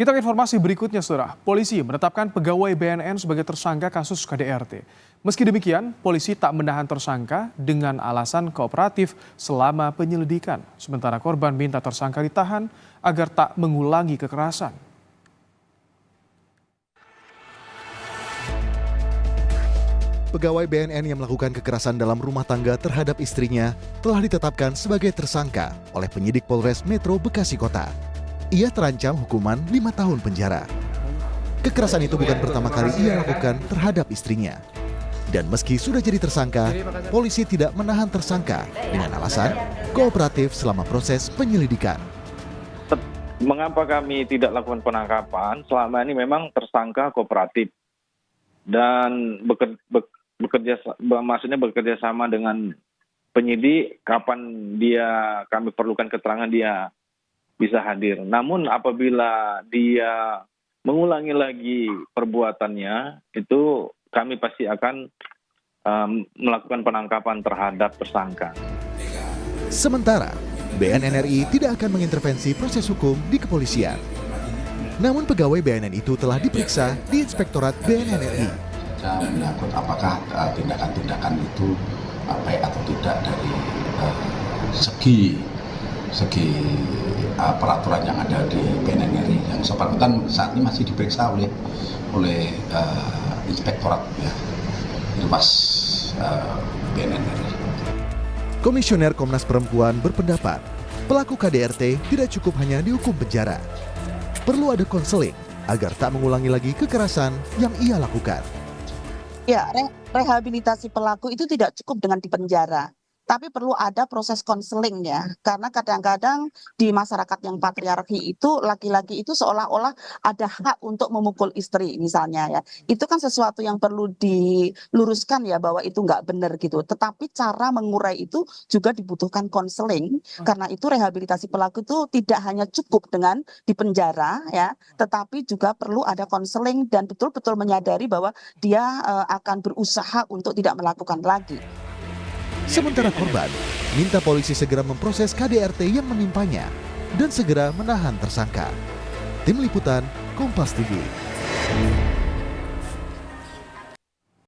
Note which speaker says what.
Speaker 1: Kita ke informasi berikutnya, Saudara. Polisi menetapkan pegawai BNN sebagai tersangka kasus KDRT. Meski demikian, polisi tak menahan tersangka dengan alasan kooperatif selama penyelidikan. Sementara korban minta tersangka ditahan agar tak mengulangi kekerasan.
Speaker 2: Pegawai BNN yang melakukan kekerasan dalam rumah tangga terhadap istrinya telah ditetapkan sebagai tersangka oleh penyidik Polres Metro Bekasi Kota. Ia terancam hukuman 5 tahun penjara. Kekerasan itu bukan pertama kali ia lakukan terhadap istrinya. Dan meski sudah jadi tersangka, polisi tidak menahan tersangka dengan alasan kooperatif selama proses penyelidikan.
Speaker 3: Mengapa kami tidak lakukan penangkapan? Selama ini memang tersangka kooperatif dan bekerja sama dengan penyidik. Kapan kami perlukan keterangan, dia bisa hadir. Namun apabila dia mengulangi lagi perbuatannya, itu kami pasti akan melakukan penangkapan terhadap tersangka.
Speaker 2: Sementara, BNN RI tidak akan mengintervensi proses hukum di kepolisian. Namun pegawai BNN itu telah diperiksa di Inspektorat BNN RI.
Speaker 4: Menyangkut apakah tindakan-tindakan itu baik atau tidak dari segi peraturan yang ada di BNN RI. Yang bersangkutan saat ini masih diperiksa oleh Inspektorat Irwas BNN RI.
Speaker 2: Komisioner Komnas Perempuan berpendapat pelaku KDRT tidak cukup hanya dihukum penjara. Perlu ada konseling agar tak mengulangi lagi kekerasan yang ia lakukan.
Speaker 5: Ya, rehabilitasi pelaku itu tidak cukup dengan dipenjara. Tapi perlu ada proses konseling ya, karena kadang-kadang di masyarakat yang patriarki itu laki-laki itu seolah-olah ada hak untuk memukul istri misalnya ya. Itu kan sesuatu yang perlu diluruskan ya bahwa itu nggak benar gitu. Tetapi cara mengurai itu juga dibutuhkan konseling, karena itu rehabilitasi pelaku itu tidak hanya cukup dengan dipenjara ya, tetapi juga perlu ada konseling dan betul-betul menyadari bahwa dia akan berusaha untuk tidak melakukan lagi.
Speaker 2: Sementara korban minta polisi segera memproses KDRT yang menimpanya dan segera menahan tersangka. Tim Liputan Kompas TV.